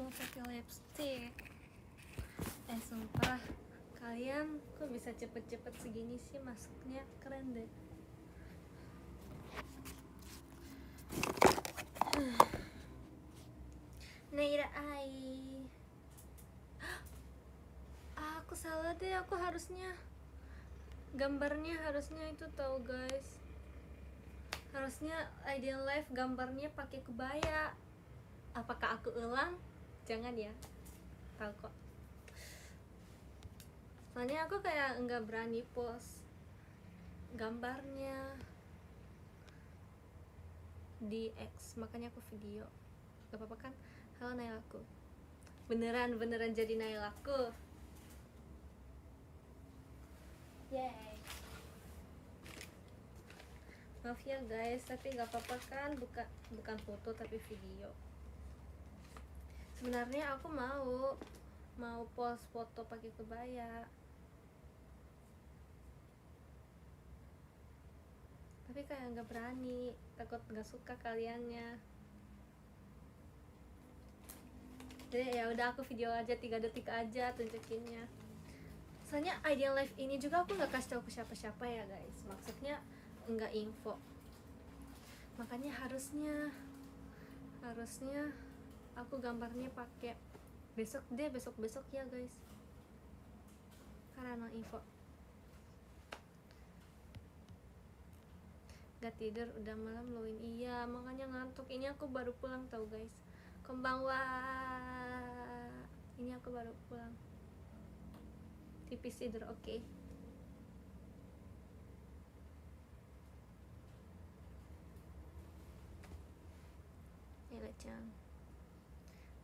mau pakai lipstick. Sumpah, kalian kok bisa cepet-cepet segini sih masuknya, keren deh. Naira Ai. Aku salah deh, aku harusnya gambarnya harusnya itu tahu guys. Harusnya Ideal Life gambarnya pakai kebaya. Apakah aku ulang? Jangan ya. Tahu kok. Soalnya aku kayak nggak berani post gambarnya di X, makanya aku video. Gak apa-apa kan? Halo Nailaku. Beneran jadi Nailaku. Yay. Maaf ya guys, tapi gak apa-apa kan, bukan foto tapi video. Sebenarnya aku mau post foto pakai kebaya, tapi kayak nggak berani, takut nggak suka kaliannya. Jadi ya udah, aku video aja 3 detik aja tunjukinnya. Soalnya Ideal Life ini juga aku nggak kasih tahu ke siapa-siapa ya guys, maksudnya nggak info. Makanya harusnya aku gambarnya pakai besok ya guys, karena no info. Gak tidur udah malam loin. Iya, makanya ngantuk. Ini aku baru pulang tau guys. Konbanwa. Ini aku baru pulang. Tipis tidur, oke. Naila-chan.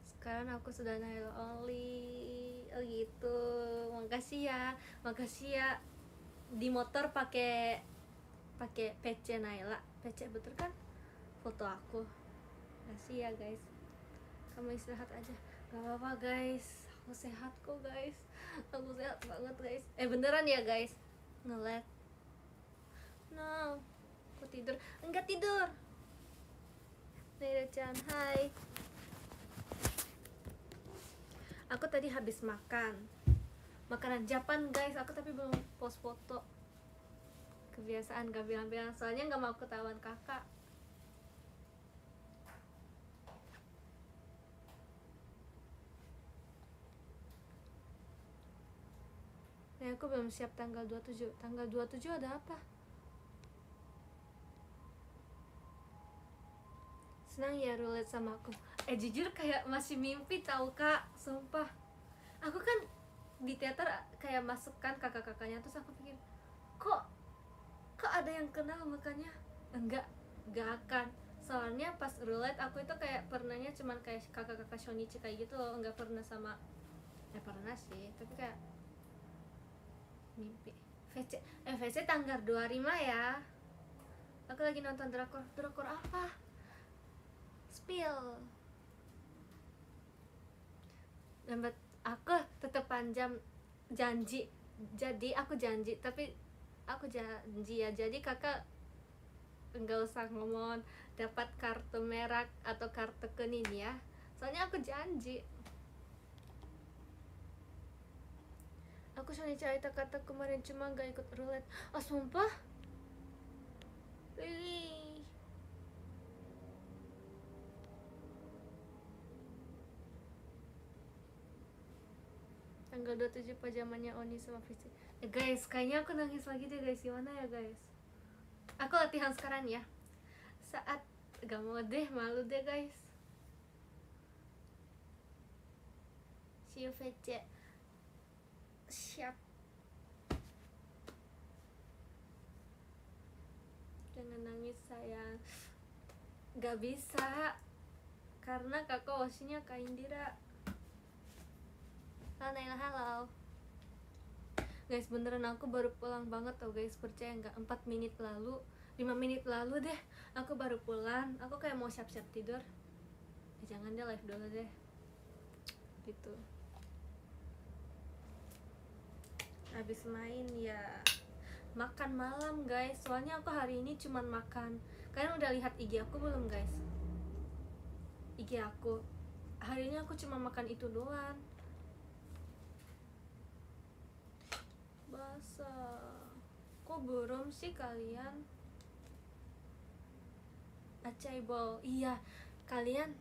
Sekarang aku sudah Naila only. Oh gitu. Makasih ya. Di motor pakai PC Naila. PC betul kan? Foto aku. Makasih ya guys. Kamu istirahat aja. Gak apa-apa guys. Aku sehat kok guys. Aku sehat banget guys. Beneran ya guys. Nge-lag. No. Aku tidur. Enggak tidur. Naila-chan, hai. Aku tadi habis makan makanan Japan guys. Aku tapi belum post foto. Kebiasaan gak bilang-bilang, soalnya gak mau ketahuan kakak. Nah, aku belum siap tanggal 27. Tanggal 27 ada apa? Senang ya roulette sama aku. Jujur kayak masih mimpi tahu kak, sumpah. Aku kan di teater kayak masukkan kakak-kakaknya, terus aku pikir kok ada yang kenal makanya enggak akan. Soalnya pas roulette aku itu kayak pernahnya cuman kayak kakak-kakak Shonichi kayak gitu loh, enggak pernah sama, pernah sih tapi kayak mimpi. VC tanggal 25 ya. Aku lagi nonton drakor apa? Spill. Lambat, aku tetap panjang janji. Jadi aku janji, tapi aku janji ya. Jadi kakak enggak usah ngomong dapat kartu merah atau kartu kuning ya. Soalnya aku janji. Aku Shonichi Aita kata kemarin cuma gak ikut roulette. Sumpah? Really? Tanggal 27 pajamannya Oni sama Vici. Guys, kayaknya aku nangis lagi deh guys. Gimana ya guys? Aku latihan sekarang ya. Saat gak mau deh, malu deh guys. See you Vici. Siap. Jangan nangis sayang. Gak bisa, karena kakak wasinya Kak Indira. Halo Naila, halo guys, beneran aku baru pulang banget tau guys. Percaya nggak, 4 menit lalu, 5 menit lalu deh aku baru pulang. Aku kayak mau siap-siap tidur. Jangan deh, live dulu deh gitu. Habis main ya makan malam guys. Soalnya aku hari ini cuman makan. Kalian udah lihat IG aku belum guys? IG aku hari ini aku cuma makan itu doang. Basah. Kok belum sih kalian? Achaibol. Iya, kalian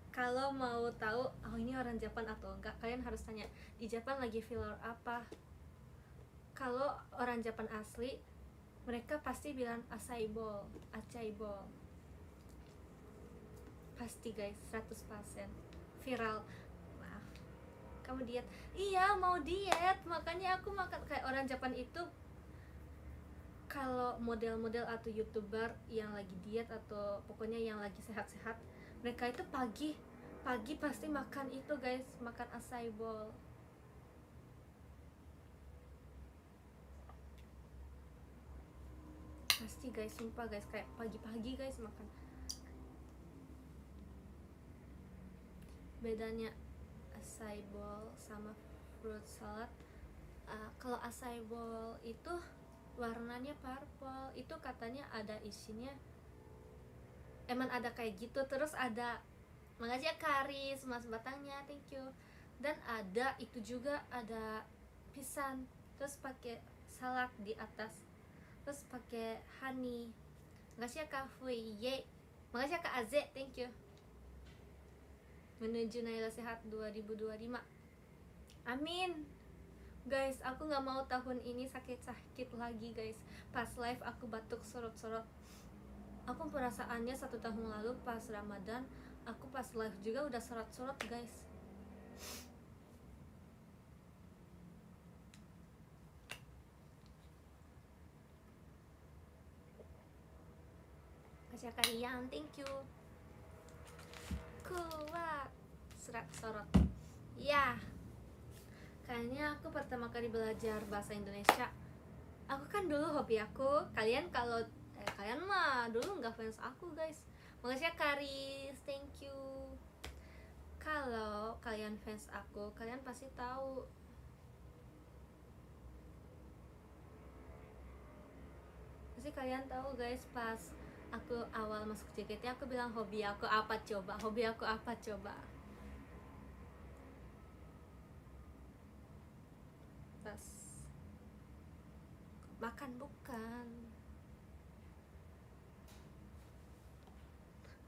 kalau mau tahu ini orang Jepang atau enggak, kalian harus tanya di Jepang lagi filler apa. Kalau orang Jepang asli, mereka pasti bilang achaibol. Pasti guys, 100% viral. Maaf, kamu diet? Iya, mau diet, makanya aku makan kayak orang Jepang itu. Kalau model-model atau youtuber yang lagi diet atau pokoknya yang lagi sehat-sehat, mereka itu pagi pasti makan itu guys, makan acai bowl. Pasti guys, sumpah guys, kayak pagi-pagi guys makan. Bedanya acai bowl sama fruit salad, kalau acai bowl itu warnanya purple, itu katanya ada isinya, emang ada kayak gitu, terus ada, makasih ya Karis, mas batangnya, thank you. Dan ada itu juga, ada pisang, terus pakai salad di atas, terus pakai honey. Makasih ya Kak Fuye, makasih ya Kak Aze, thank you. Menuju Naila Sehat 2025, amin. Guys, aku gak mau tahun ini sakit-sakit lagi guys. Pas live aku batuk sorot-sorot. Aku perasaannya 1 tahun lalu pas Ramadan, aku pas live juga udah sorot-sorot guys. Kasih kalian, thank you. Kuat serat sorot. Ya, kayaknya aku pertama kali belajar bahasa Indonesia. Aku kan dulu hobi aku, kalian mah dulu nggak fans aku guys. Makasih ya Karis, thank you. Kalau kalian fans aku, kalian pasti tahu. Pasti kalian tahu guys, pas aku awal masuk JKT, aku bilang hobi aku apa coba. Tas makan bukan.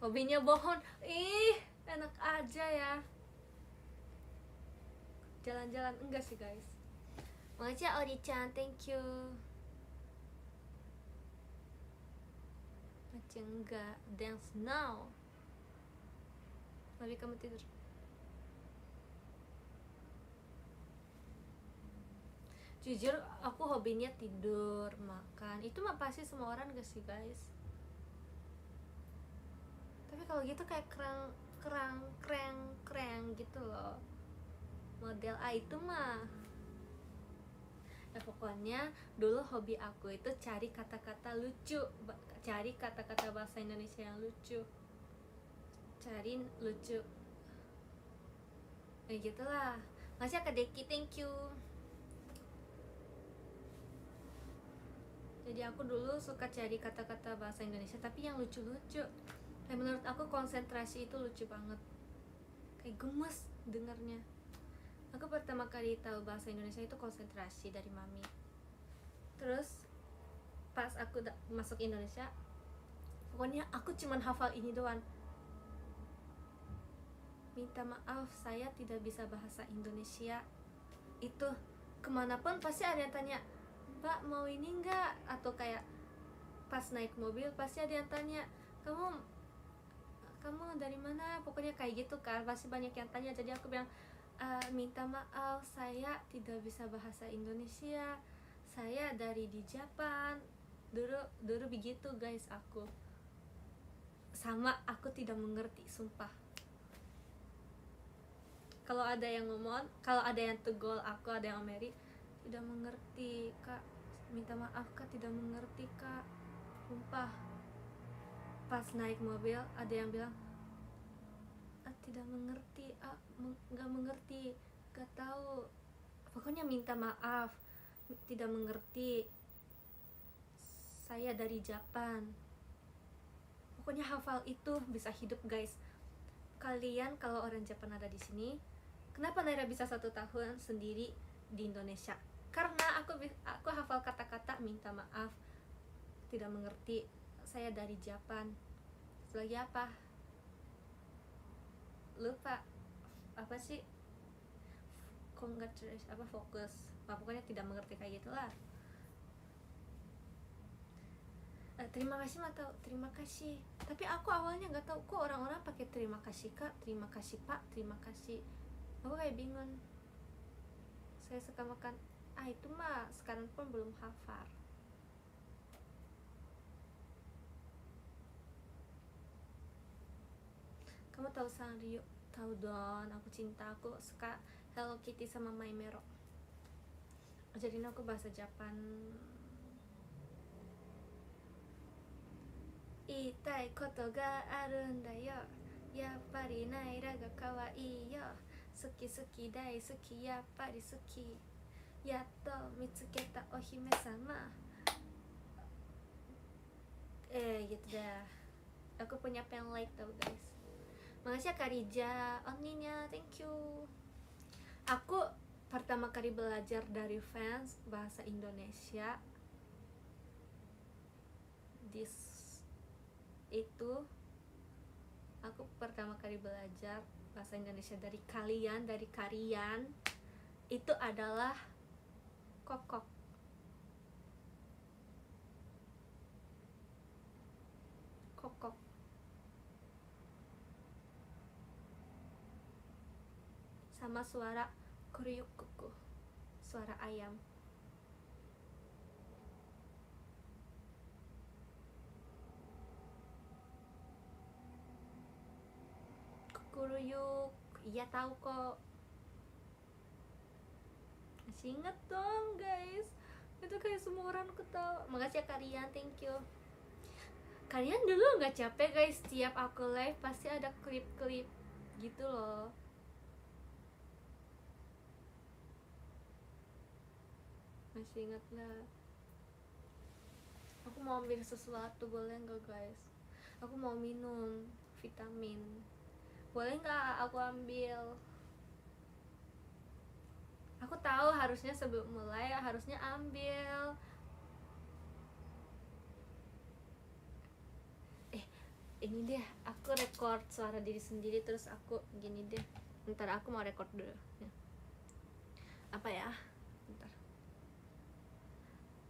Hobinya bohong. Ih, enak aja ya. Jalan-jalan enggak sih guys. Makasih ya Ori-chan, thank you. Macam enggak, dance now. Lebih kamu tidur. Jujur aku hobinya tidur, makan. Itu mah pasti semua orang gak sih guys. Tapi kalau gitu kayak kreng gitu loh. Model A itu mah. Ya pokoknya dulu hobi aku itu cari kata-kata lucu, cari kata-kata bahasa Indonesia yang lucu, cari lucu, ya gitulah. Masih Kak Deki, thank you. Jadi aku dulu suka cari kata-kata bahasa Indonesia tapi yang lucu-lucu. Kayak menurut aku konsentrasi itu lucu banget, kayak gemes dengarnya. Aku pertama kali tahu bahasa Indonesia itu konsentrasi dari mami. Terus pas aku masuk Indonesia, pokoknya aku cuman hafal ini doang. Minta maaf, saya tidak bisa bahasa Indonesia. Itu kemanapun pasti ada yang tanya, Mbak mau ini enggak? Atau kayak pas naik mobil pasti ada yang tanya, kamu dari mana? Pokoknya kayak gitu kan, pasti banyak yang tanya. Jadi aku bilang, minta maaf, saya tidak bisa bahasa Indonesia, saya dari di Jepang. Dulu begitu guys aku. Sama aku tidak mengerti, sumpah. Kalau ada yang ngomong, kalau ada yang tegol aku, ada yang Mary, tidak mengerti kak, minta maaf kak, tidak mengerti kak, sumpah. Pas naik mobil ada yang bilang, tidak mengerti, nggak mengerti, nggak tahu, pokoknya minta maaf, tidak mengerti, saya dari Jepang. Pokoknya hafal itu bisa hidup guys. kalian kalau orang Jepang ada di sini, kenapa Naira bisa 1 tahun sendiri di Indonesia? Karena aku hafal kata-kata minta maaf, tidak mengerti, saya dari Jepang. Lagi apa? Lupa apa sih? Congratulations, apa fokus? Pokoknya tidak mengerti kayak gitulah. Terima kasih atau terima kasih. Tapi aku awalnya nggak tahu kok orang-orang pakai terima kasih kak, terima kasih pak, terima kasih. Aku kayak bingung. Saya suka makan. Itu mah sekarang pun belum hafal. Kamu tahu Sanrio? Tahu dong, aku cinta, aku suka Hello Kitty sama Maimero. Jadi aku bahasa Jepang. 言いたいことがあるんだよ。やっぱりナイラが可愛いよ。好き好き大好き、やっぱり好き。やっと見つけたお姫様。Gitu dah. Aku punya pen light tau guys. Makasih ya Karija, Oninya, thank you. Aku pertama kali belajar dari fans bahasa Indonesia itu aku pertama kali belajar bahasa Indonesia dari kalian itu adalah kokok. Sama suara kuryukuku, suara ayam. Kuryuk, iya tahu kok. Masih inget dong guys, itu kayak semua orang ketawa. Makasih ya kalian, thank you. Kalian dulu nggak capek guys, setiap aku live pasti ada klip-klip gitu loh. Masih inget lah. Aku mau ambil sesuatu, boleh nggak guys? Aku mau minum vitamin, boleh nggak aku ambil? Aku tahu harusnya sebelum mulai harusnya ambil. Ini deh, aku record suara diri sendiri terus aku gini deh. Bentar, aku mau record dulu ya. Apa ya? Bentar.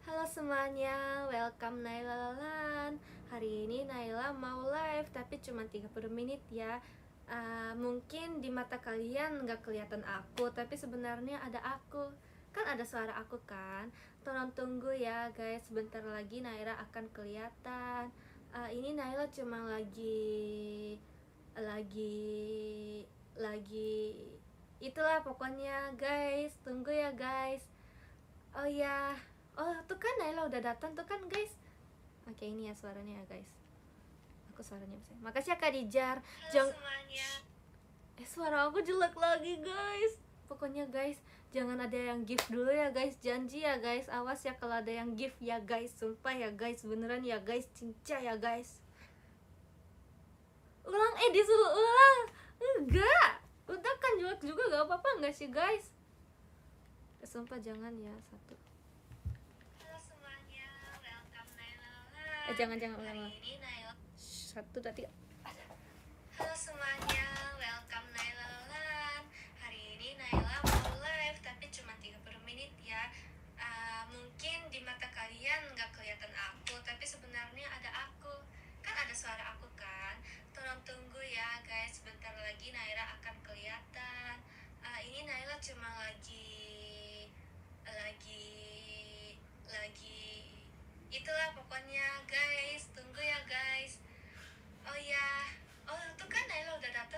Halo semuanya, welcome Naila Lalan. Hari ini Naila mau live tapi cuma 30 menit ya. Mungkin di mata kalian nggak kelihatan aku, tapi sebenarnya ada aku. Kan ada suara aku kan. Tolong tunggu ya guys, sebentar lagi Naila akan kelihatan. Ini Naila cuma lagi itulah pokoknya guys, tunggu ya guys. Oh ya, tuh kan Naila udah datang tuh kan guys. Oke, ini ya suaranya ya guys. Aku suaranya bisa. Makasih ya Kak Dijar. Semuanya. Suara aku jelek lagi guys. Pokoknya guys, jangan ada yang gift dulu ya guys, janji ya guys. Awas ya kalau ada yang gift ya guys, sumpah ya guys, beneran ya guys, cinca ya guys. Ulang, disuruh ulang. Enggak, udah kan jelek juga, gak apa-apa nggak sih guys? Sumpah jangan ya, satu. Halo semuanya, welcome Naila. Jangan ulang. Hari ini Naila. 1, 2, 3. Halo semuanya, welcome Naila. Hari ini Naila mau live tapi cuma 30 menit ya. Mungkin di mata kalian nggak kelihatan aku, tapi sebenarnya ada aku. Kan ada suara aku kan. Tolong tunggu ya guys, sebentar lagi Naila akan kelihatan. Ini Naila cuma lagi itulah pokoknya guys, tunggu ya guys. Oh ya, tuh kan Naila udah datang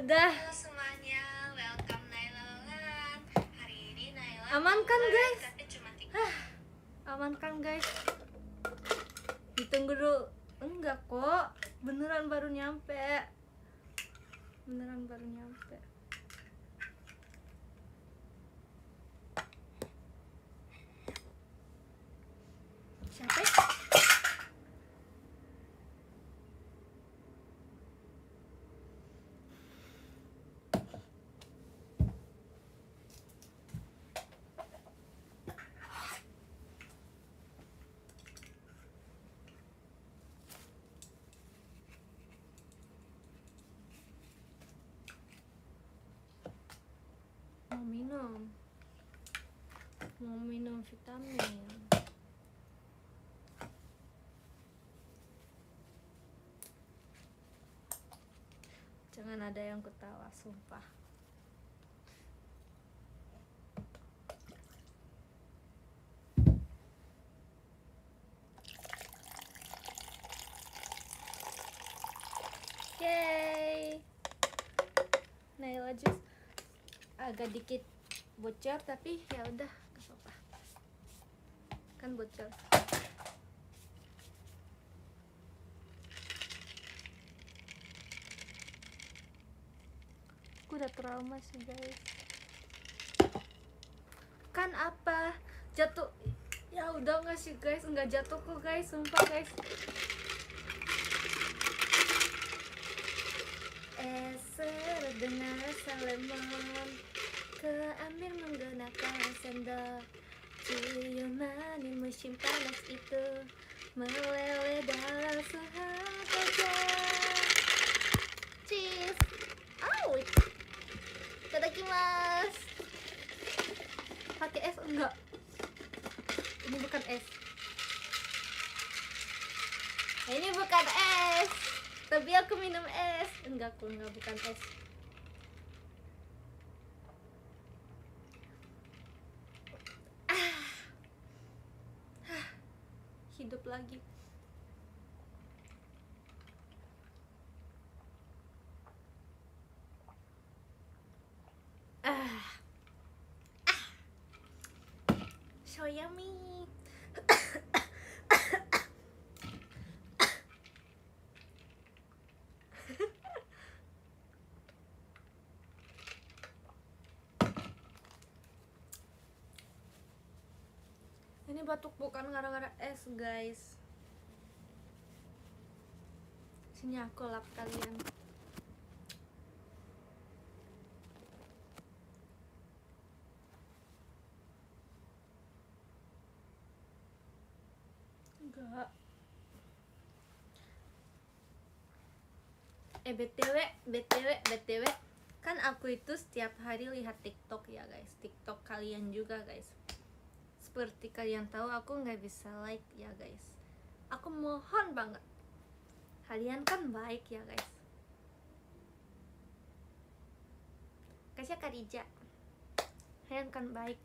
udah. Halo semuanya, welcome Naila Lan. Hari ini Naila Aman kan, live, guys? tapi cuma 3. Aman kan guys? Ditunggu dulu. Enggak kok, beneran baru nyampe. Siapa ya? Mau minum vitamin. Jangan ada yang ketawa, sumpah. Yeay. Naila jus agak dikit bocor, tapi ya udah gak apa-apa. Kan bocor. Aku udah trauma sih guys. Kan apa? Jatuh. Ya udah nggak sih guys, nggak jatuh kok guys, sumpah guys. Dengan rasa lemon, keambil menggunakan sendok. Ciuman di musim panas itu meleleh dalam sahabatnya. Cheese. Ouch. Itadakimasu. Pakai es enggak? Ini bukan es. Ini bukan es. Tapi aku minum es. Enggak, bukan es. Hidup lagi. So yummy. Ini batuk bukan gara-gara es guys. Sini aku lap kalian. Enggak. BTW kan aku itu setiap hari lihat TikTok ya guys. TikTok kalian juga guys. Seperti kalian tahu aku nggak bisa like ya guys. Aku mohon banget. Kalian kan baik ya guys. Kasih Karija. Kalian kan baik.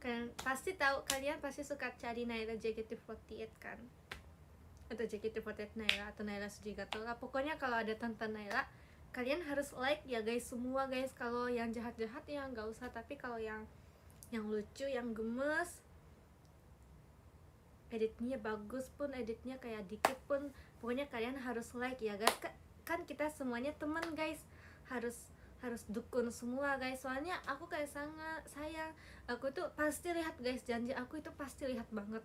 Kalian pasti tahu, kalian pasti suka cari Naila JKT48 kan, atau JKT48 Naila atau Naila Sujigato lah. Pokoknya kalau ada tentang Naila, kalian harus like ya guys, semua guys. Kalau yang jahat-jahat ya nggak usah, tapi kalau yang lucu, yang gemes, editnya bagus pun, editnya kayak dikit pun, pokoknya kalian harus like ya guys. Kan kita semuanya teman guys, harus dukun semua guys. Soalnya aku kayak sangat sayang, aku tuh pasti lihat guys, janji aku itu pasti lihat banget,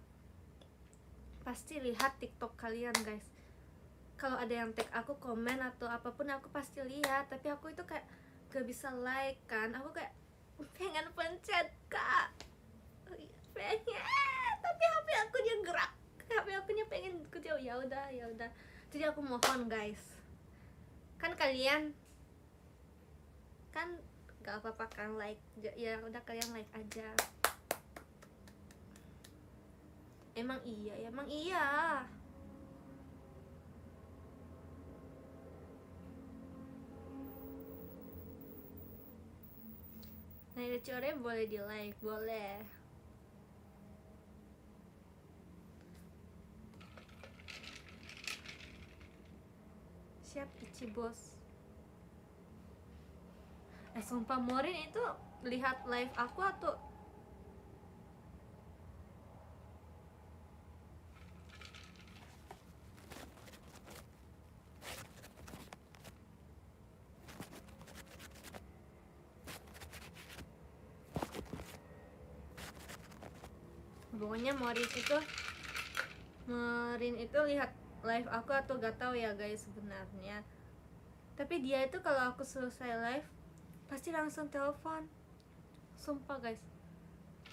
pasti lihat TikTok kalian guys. Kalau ada yang tag aku, komen atau apapun, aku pasti lihat. Tapi aku itu kayak gak bisa like kan, aku kayak pengen pencet kak, pengen, tapi HP akunya gerak, HP akunya pengen kecil. Ya udah jadi aku mohon guys, kan kalian kan gak apa-apa kan like, ya udah kalian like aja. Emang iya. Naila Core boleh di like, boleh. Siap Ichi bos. Sumpah Morin itu lihat live aku atau pokoknya Morin itu lihat live aku atau gak tahu ya guys sebenarnya. Tapi dia itu kalau aku selesai live pasti langsung telepon. Sumpah guys.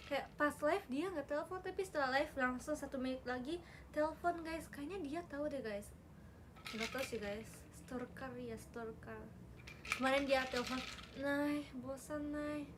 Kayak pas live dia nggak telepon, tapi setelah live langsung 1 menit lagi telepon guys. Kayaknya dia tahu deh guys. Nggak tahu sih guys. Stalker ya, stalker. Kemarin dia telepon, Nay, bosan Nay.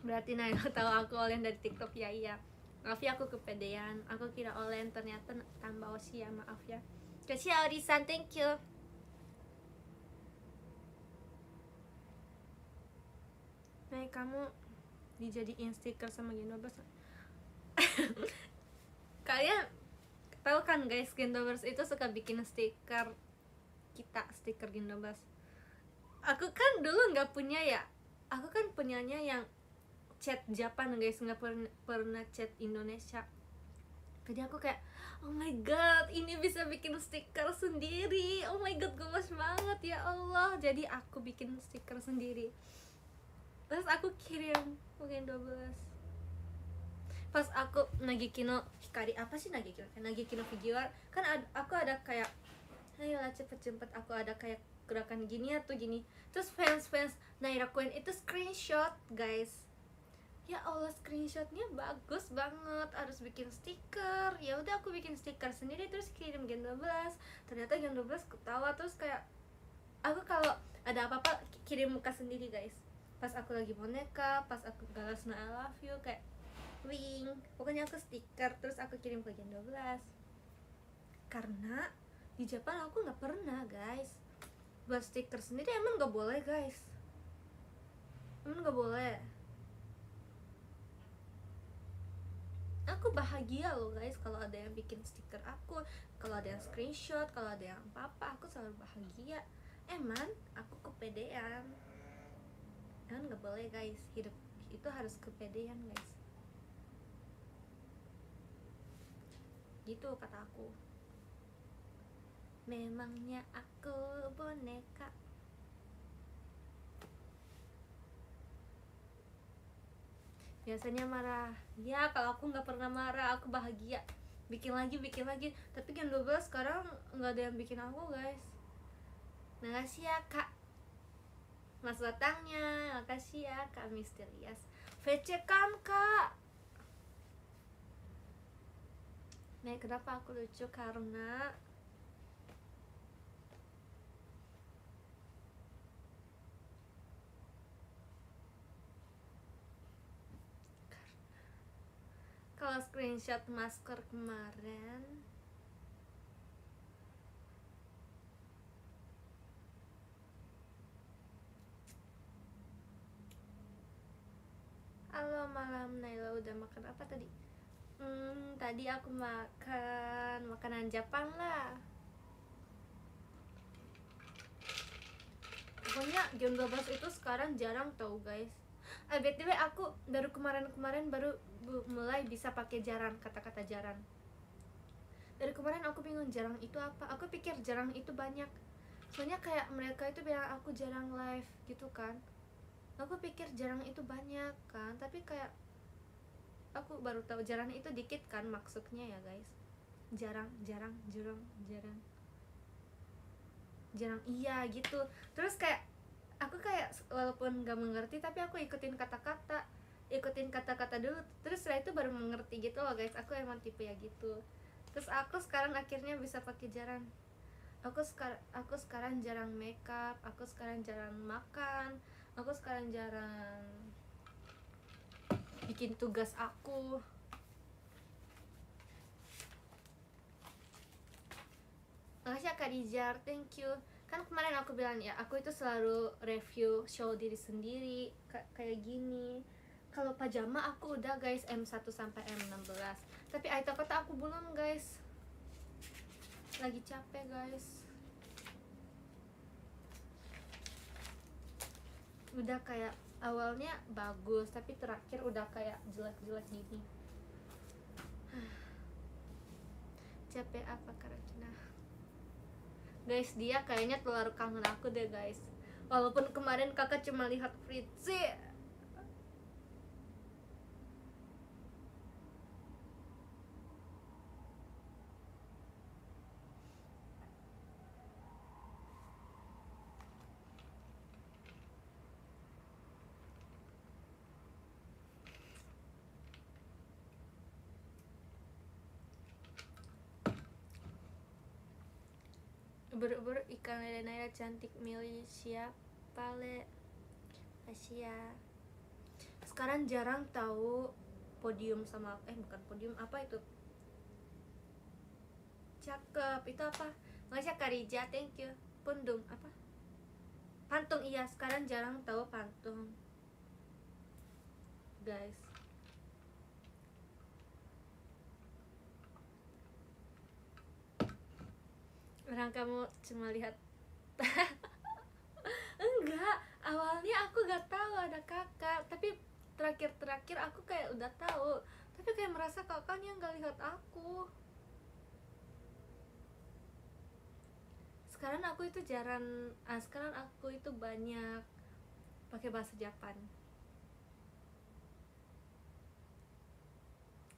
Berarti Naila tahu aku Olen dari TikTok ya. Iya, maaf ya aku kepedean, aku kira Olen, ternyata tambah Osia, maaf ya. Kasih ya Orisan, thank you. Nah kamu dijadiin stiker sama Gendobers. Kalian tahu kan guys, Gendobers itu suka bikin stiker kita, stiker Gendobers. Aku kan dulu nggak punya ya, aku kan punyanya yang chat Japan guys, nggak pernah chat Indonesia. Jadi aku kayak, oh my god, ini bisa bikin stiker sendiri. Oh my god, gemes banget ya Allah. Jadi aku bikin stiker sendiri. Terus aku kirim mungkin 12. Pas aku Nagikino Hikari, apa sih Nagikino? Nagikino Figure kan aku ada kayak, ayolah cepet-cepet, aku ada kayak gerakan gini atau gini. Terus fans Naira Queen itu screenshot guys. Ya Allah, screenshotnya bagus banget, harus bikin stiker. Ya udah aku bikin stiker sendiri terus kirim Gen 12. Ternyata Gen 12 ketawa. Terus kayak aku kalau ada apa-apa kirim muka sendiri guys. Pas aku lagi boneka, pas aku galas I love you, kayak wing, pokoknya aku stiker terus aku kirim ke Gen 12. Karena di Jepang aku nggak pernah guys buat stiker sendiri. Emang nggak boleh guys, emang nggak boleh. Aku bahagia loh guys kalau ada yang bikin stiker aku, kalau ada yang screenshot, kalau ada yang apa-apa, aku selalu bahagia. Emang aku kepedean. Emang nggak boleh guys, hidup itu harus kepedean guys. Gitu kata aku. Memangnya aku boneka. Biasanya marah. Ya kalau aku nggak pernah marah, aku bahagia. Bikin lagi. Tapi Gen 12 sekarang nggak ada yang bikin aku guys. Makasih ya kak Mas datangnya. Makasih ya kak Misterius. VC kan kak. Nah kenapa aku lucu? Karena kalau screenshot masker kemarin, halo malam Naila, udah makan apa tadi? Tadi aku makan makanan Jepang lah. Pokoknya Gen 12 itu sekarang jarang tau guys. BTW aku baru kemarin baru mulai bisa pakai jaran, kata-kata jaran. Dari kemarin aku bingung jarang itu apa. Aku pikir jarang itu banyak. Soalnya kayak mereka itu bilang aku jarang live gitu kan. Aku pikir jarang itu banyak kan, tapi kayak aku baru tahu jarang itu dikit kan maksudnya ya guys. Jarang iya gitu. Terus kayak aku kayak walaupun gak mengerti tapi aku ikutin kata-kata dulu, terus setelah itu baru mengerti gitu loh guys. Aku emang tipe ya gitu. Terus aku sekarang akhirnya bisa pakai jaran. Aku sekarang jarang makeup, aku sekarang jarang makan, aku sekarang jarang bikin tugas aku. Makasih ya Kak Dijar, thank you. Kan kemarin aku bilang ya, aku itu selalu review show diri sendiri kayak gini. Kalau pajama aku udah guys, M1 sampai M16. Tapi Aita kata aku belum guys. Lagi capek guys. Udah kayak awalnya bagus, tapi terakhir udah kayak jelek-jelek gini. Capek apa Karina? Guys, dia kayaknya terlalu kangen aku deh guys. Walaupun kemarin kakak cuma lihat Fritzi. Ber ikan lele Naira cantik, milih siapa le? Asia. Sekarang jarang tahu podium sama bukan podium, apa itu? Cakep, itu apa? Makasih Karija, thank you. Pundung apa? Pantung, iya, sekarang jarang tahu pantung. Guys. Orang kamu cuma lihat. Enggak, awalnya aku gak tahu ada kakak, tapi terakhir aku kayak udah tahu, tapi kayak merasa kakaknya gak lihat aku. Sekarang aku itu sekarang aku itu banyak pakai bahasa Japan.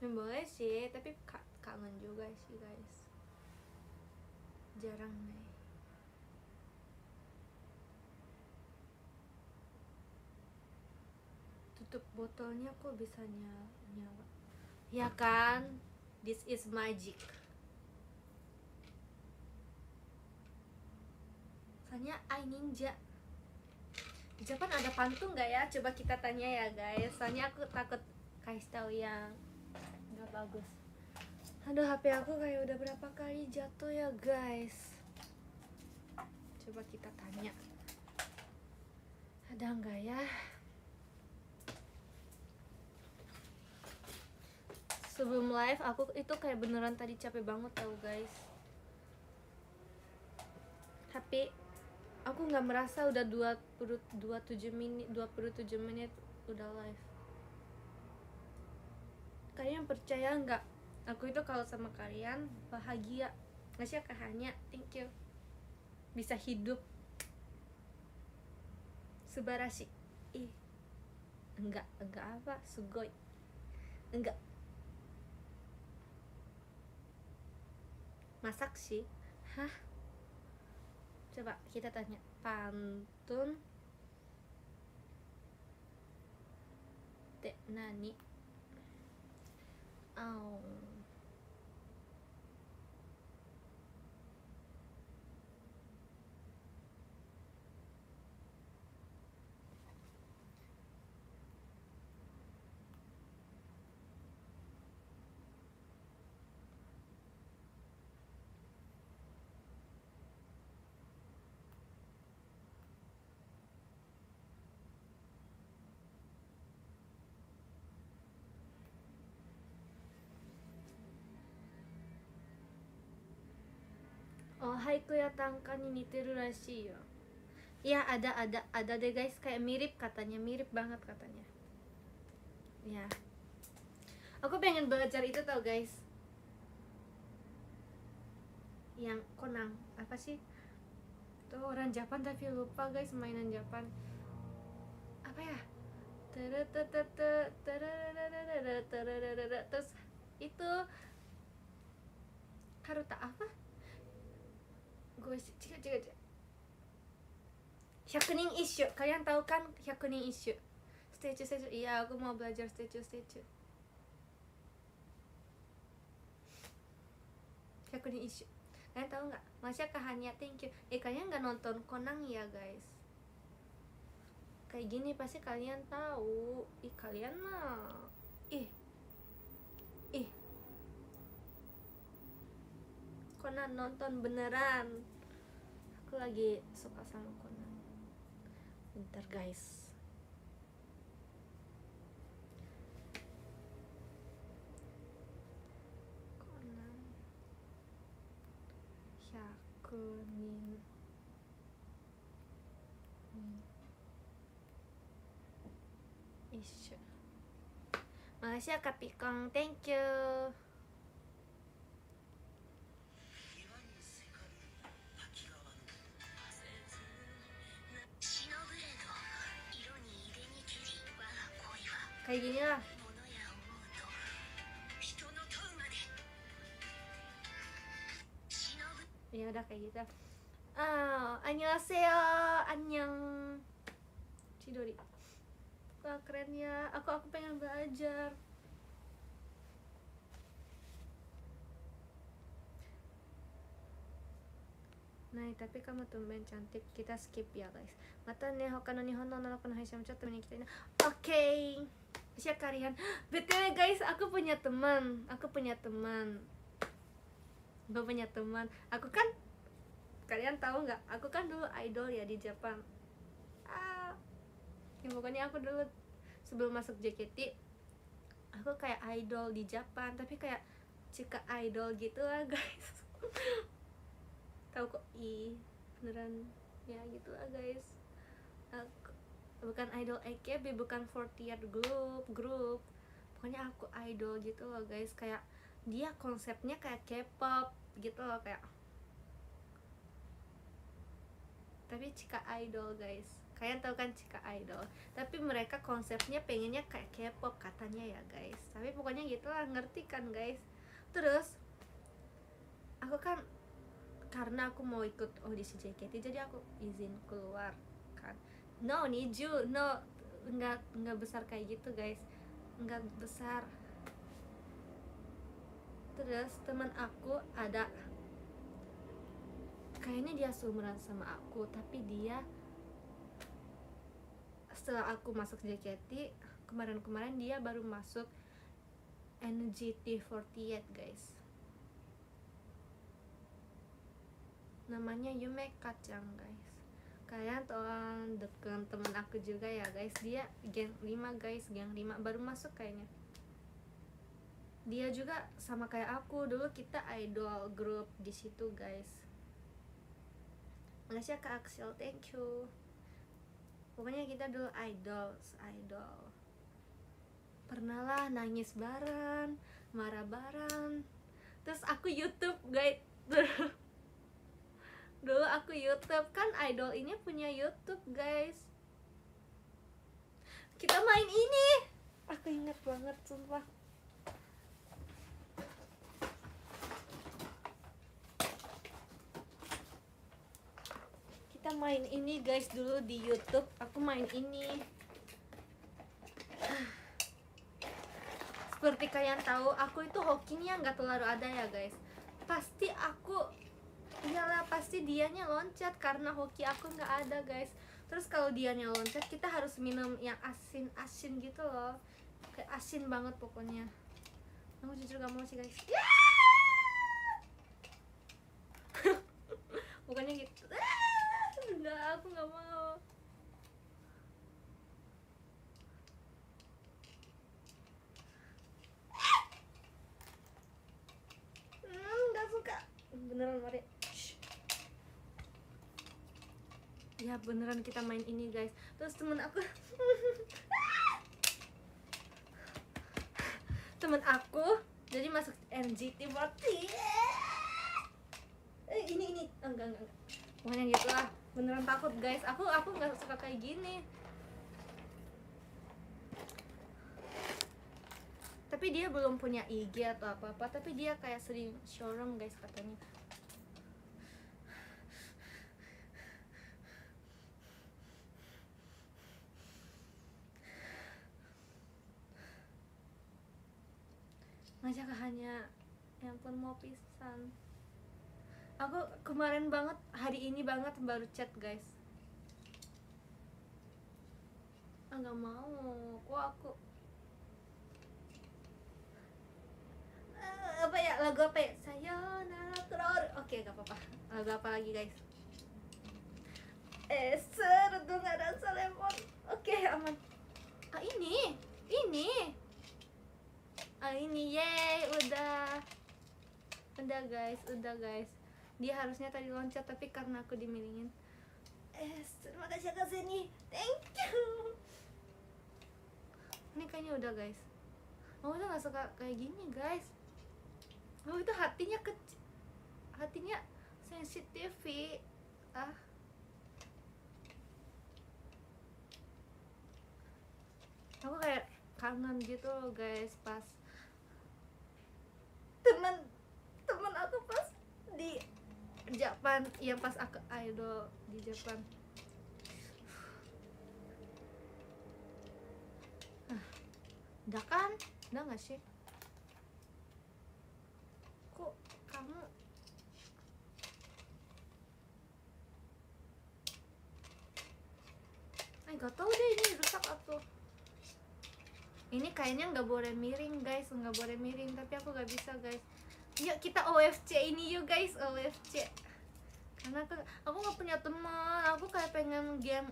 Boleh sih, tapi kangen juga sih guys. Jarang nih. Tutup botolnya kok bisa nyala. Ya kan? This is magic. Soalnya I ninja. Di Jepang ada pantun gak ya? Coba kita tanya ya guys. Soalnya aku takut kasih tahu yang gak bagus. Aduh, HP aku kayak udah berapa kali jatuh ya guys. Coba kita tanya. Ada nggak ya? Sebelum live aku itu kayak beneran tadi capek banget tau guys. Tapi aku nggak merasa udah 27 menit udah live. Kalian percaya nggak? Aku itu kalau sama kalian bahagia. Ngasih ya Hanya, thank you. Bisa hidup. Subarashi. Enggak apa? Sugoi. Enggak. Masak sih. Hah? Coba kita tanya. Pantun te nani? Oh, haiku ya Tangka ni niteru rashi yo. Iya, ada deh guys, kayak mirip katanya, mirip banget katanya. Ya. Aku pengen belajar itu tau guys. Yang Konang, apa sih? Tuh orang Japan tapi lupa guys mainan Japan. Apa ya? Terus itu Haruta apa? Gue cik. Hyakunin Isshu, kalian tahu kan Hyakunin Isshu? Statue. Iya, aku mau belajar statue. Hyakunin Isshu. Kalian tahu nggak? Masya Hanya, thank you. Kalian nggak nonton Konang ya guys? Kayak gini pasti kalian tahu. Kalian mah. Conan nonton beneran. Aku lagi suka sama Conan. Bentar guys. Cakunin. Ish. Makasih ya Kak Pikong, thank you. 忍ぶれど色に入れにけり我が恋は Kayak gini lah. 物や思うと人の問うまで忍ぶ Ya udah kayak gitu. Annyeonghaseyo, annyeong. Chidori. Wah keren ya. Aku pengen belajar. Nah, tapi kamu tumben cantik. Kita skip ya, guys. Mata ne, hokano nihon no nonoko no haisha mo chotto mini ikitai na. Oke. Siap kalian. BTW guys, aku punya teman. Aku punya teman. Aku kan, kalian tahu nggak? Aku kan dulu idol ya di Jepang. Ya pokoknya aku dulu sebelum masuk JKT, aku kayak idol di Jepang, tapi kayak Chika idol gitu lah guys. Tahu kok beneran ya gitu lah guys. Aku, bukan idol AKB, bukan 40th group. Pokoknya aku idol gitu loh guys, kayak dia konsepnya kayak K-pop gitu loh, kayak tapi Chika idol guys. Kalian tahu kan Chika idol, tapi mereka konsepnya pengennya kayak K-pop katanya ya guys. Tapi pokoknya gitu lah, ngerti kan guys. Terus aku kan karena aku mau ikut audisi JKT, jadi aku izin keluar kan. No, enggak besar kayak gitu guys, enggak besar. Terus teman aku ada, kayaknya dia seumuran sama aku, tapi dia setelah aku masuk JKT kemarin dia baru masuk NGT48 guys. Namanya Yume Kacang guys. Kalian tolong deken temen aku juga ya guys. Dia geng 5 guys, geng 5 baru masuk kayaknya. Dia juga sama kayak aku, dulu kita idol group di situ guys. Makasih ya Kak Axel, thank you. Pokoknya kita dulu idol. Pernah lah nangis bareng, marah bareng. Terus aku YouTube guys. Dulu aku YouTube, kan idol ini punya YouTube guys. Kita main ini. Aku ingat banget sumpah. Kita main ini guys dulu di YouTube. Aku main ini. Seperti kalian tahu, aku itu hokinya nggak terlalu ada ya guys. Pasti dianya loncat karena hoki aku nggak ada guys. Terus kalau dianya loncat, kita harus minum yang asin gitu loh, kayak asin banget pokoknya. Aku jujur gak mau sih guys. Pokoknya gitu. Enggak, aku nggak mau. Nggak suka. Beneran mari. Ya beneran kita main ini guys. Terus temen aku jadi masuk NGT48. Ini enggak. Pokoknya gitulah. Beneran takut guys. Aku nggak suka kayak gini. Tapi dia belum punya IG atau apa-apa, tapi dia kayak sering showroom guys katanya. Ngajak hanya yang pun mau pisan. Aku kemarin banget, hari ini banget baru chat guys. Nggak mau, kok aku apa ya, lagu apa ya? Sayonara Teror. Oke, gak apa-apa. Lagu apa lagi guys? Serdung ada Salemon. Oke, aman. Ini yeay, udah guys. Dia harusnya tadi loncat tapi karena aku dimilingin. Terima kasih Kak Zeni, thank you. Ini kayaknya udah guys. Aku udah gak suka kayak gini guys. Itu hatinya kecil, hatinya sensitif. Aku kayak kangen gitu loh guys pas teman aku pas di Japan, yang pas aku idol di Japan. Udah kan? Udah gak sih? Kok kamu gak tau deh ini rusak atau ini kayaknya nggak boleh miring guys, nggak boleh miring, tapi aku nggak bisa guys. Yuk kita OFC ini yuk guys, OFC. Karena aku nggak punya teman, aku kayak pengen game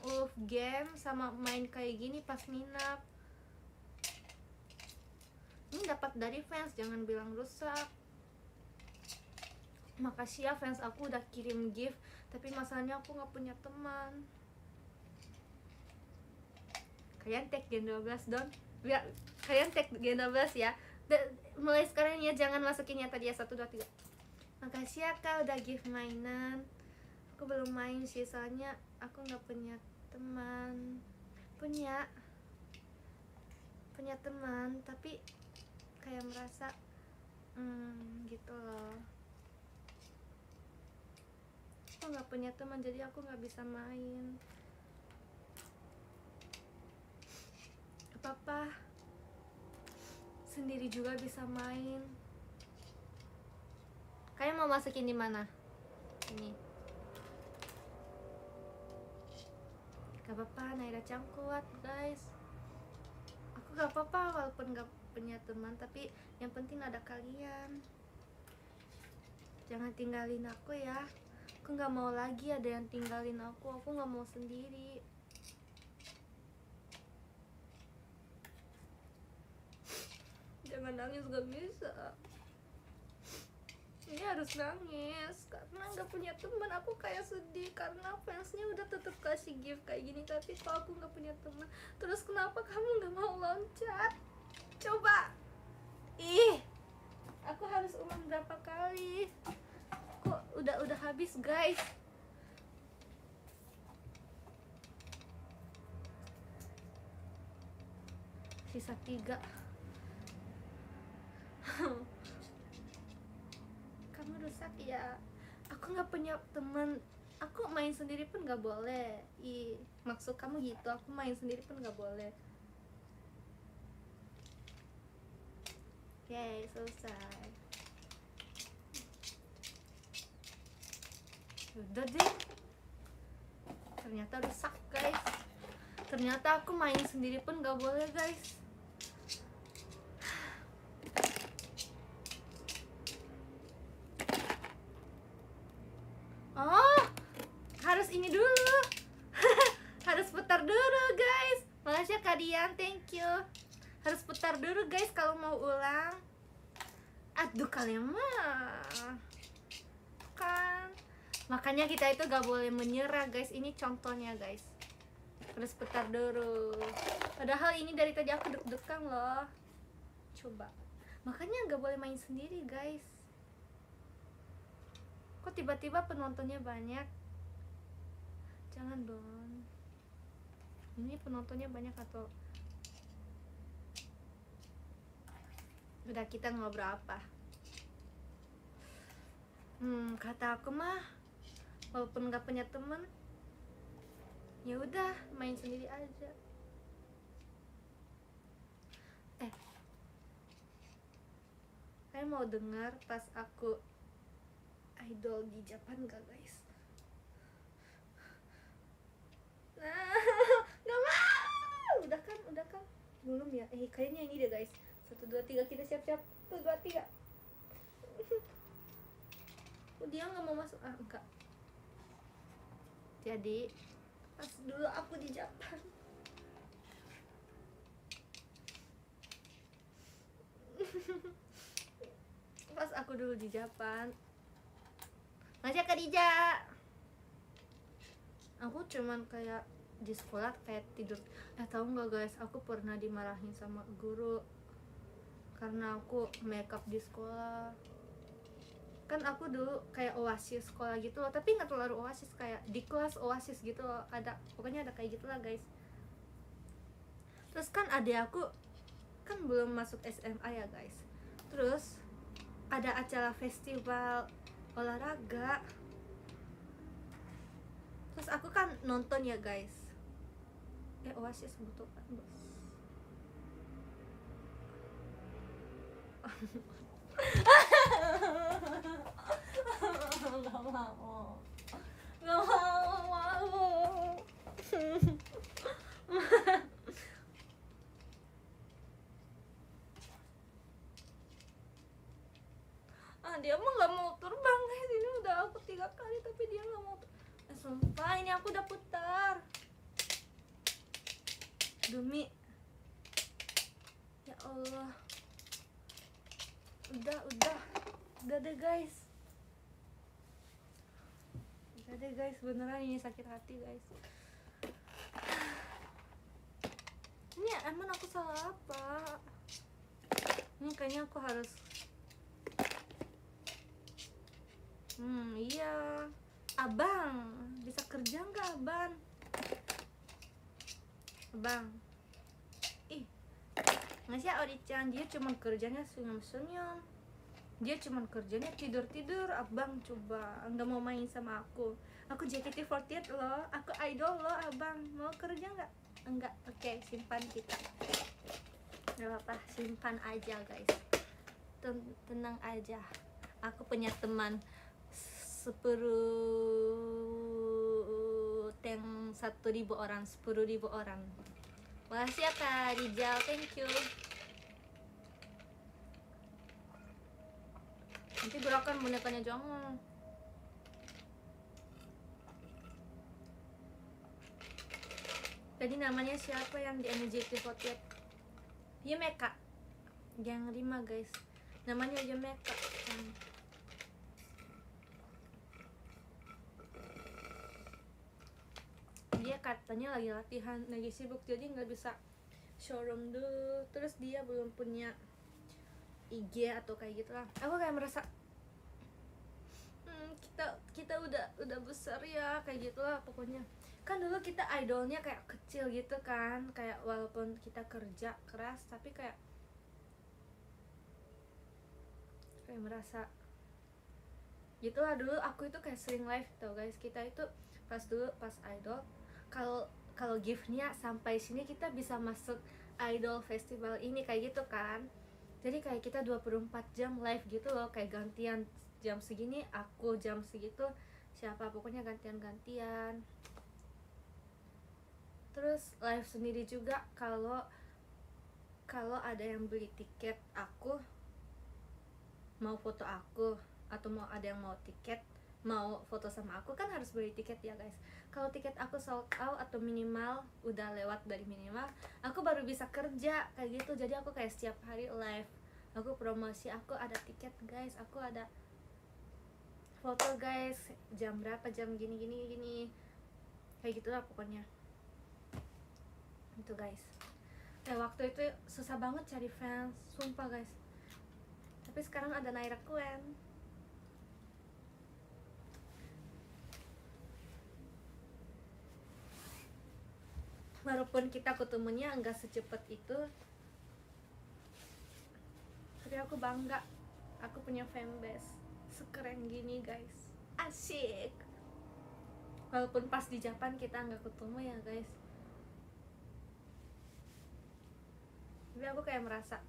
sama main kayak gini pas minap. Ini dapat dari fans, jangan bilang rusak. Makasih ya fans aku udah kirim gift, tapi masalahnya aku nggak punya teman. Kalian tag Gen 12 dong. Ya, kalian tag Gen 12 ya. Mulai sekarang ya, jangan masukin ya tadi ya 1, 2, 3. Makasih ya kak udah gift mainan. Aku belum main sih soalnya aku nggak punya teman. Punya teman tapi kayak merasa gitu loh. Aku nggak punya teman jadi aku nggak bisa main. Apa sendiri juga bisa main. Kalian mau masukin di mana? Ini. Gak apa-apa, Naira Cangkuat guys. Aku gak apa-apa walaupun gak punya teman, tapi yang penting ada kalian. Jangan tinggalin aku ya. Aku gak mau lagi ada yang tinggalin aku gak mau sendiri. Jangan nangis, gak bisa. Ini harus nangis karena gak punya teman. Aku kayak sedih karena fansnya udah tetep kasih gift kayak gini, tapi kok aku gak punya teman. Terus kenapa kamu gak mau loncat? Coba. Aku harus ulang berapa kali? Kok udah habis guys. Sisa 3. Kamu rusak ya. Aku nggak punya teman. Aku main sendiri pun nggak boleh. Maksud kamu gitu? Aku main sendiri pun nggak boleh. Oke, selesai. Udah deh. Ternyata rusak guys. Ternyata aku main sendiri pun nggak boleh guys. Harus ini dulu. Harus putar dulu guys. Makasih Kak Dian, thank you. Harus putar dulu guys kalau mau ulang. Aduh kalian mah kan. Makanya kita itu gak boleh menyerah guys. Ini contohnya guys. Harus putar dulu. Padahal ini dari tadi aku deg-degan loh. Coba. Makanya gak boleh main sendiri guys. Kok tiba-tiba penontonnya banyak? Jangan dong. Ini penontonnya banyak atau udah kita ngobrol apa? Kata aku mah walaupun gak punya temen, ya udah main sendiri aja. Kalian mau dengar pas aku idol di Japan gak guys? Nah, gak mau. Udah kan? Belum ya? Kayaknya ini deh guys. 1, 2, 3 kita siap-siap. 1, 2, 3. Dia nggak mau masuk. Enggak. Jadi pas dulu aku di Japan. Pas aku dulu di Japan. Makasih ya Kak Dija. Aku cuman kayak di sekolah kayak tidur. Tahu nggak guys, aku pernah dimarahin sama guru karena aku makeup di sekolah. Kan aku dulu kayak oasis sekolah gitu loh, tapi nggak terlalu oasis, kayak di kelas oasis gitu loh, ada pokoknya ada kayak gitulah guys. Terus kan adik aku kan belum masuk SMA ya guys, terus ada acara festival olahraga, terus aku kan nonton ya guys. Oasis butuh kan bos. Gak mau, gak mau. Dia mah nggak mau terbang guys. Ini udah aku 3 kali tapi dia nggak mau. Sumpah ini aku udah putar demi ya Allah. Udah deh guys, beneran ini sakit hati guys. Ini emang aku salah apa? Ini kayaknya aku harus iya. Abang bisa kerja nggak abang? Nggak sih Ori-chan, dia cuma kerjanya senyum-senyum, dia cuma kerjanya tidur-tidur. Abang coba nggak mau main sama aku JKT48 loh, aku idol loh. Abang mau kerja nggak? Enggak. Oke, simpan kita, nggak apa-apa, simpan aja guys. Tenang aja, aku punya teman 10 orang. Makasih ya Kak Rijal, thank you. Nanti gerakan bonekanya jangan. Tadi namanya siapa yang di NJT48? Yumeka yang 5 guys, namanya Yumeka. Dia katanya lagi latihan, lagi sibuk, jadi nggak bisa showroom dulu. Terus dia belum punya IG atau kayak gitu lah. Aku kayak merasa kita udah besar ya, kayak gitulah pokoknya. Kan dulu kita idolnya kayak kecil gitu kan, kayak walaupun kita kerja keras tapi kayak merasa gitulah. Dulu aku itu kayak sering live tau guys. Kita itu pas idol, kalau giftnya sampai sini kita bisa masuk idol festival ini kayak gitu kan. Jadi kayak kita 24 jam live gitu loh, kayak gantian jam segini aku, jam segitu siapa, pokoknya gantian. Terus live sendiri juga kalau ada yang beli tiket aku, mau foto aku, atau mau ada yang mau tiket mau foto sama aku, kan harus beli tiket ya guys. Kalau tiket aku sold out atau minimal udah lewat dari minimal, aku baru bisa kerja kayak gitu. Jadi aku kayak setiap hari live, aku promosi, aku ada tiket guys, aku ada foto guys, jam berapa, jam gini kayak gitulah pokoknya. Itu guys, waktu itu susah banget cari fans, sumpah guys. Tapi sekarang ada Naira Kuen. Walaupun kita ketemunya enggak secepat itu, tapi aku bangga aku punya fanbase sekeren gini guys, asik. Walaupun pas di Japan kita nggak ketemu ya guys, tapi aku kayak merasa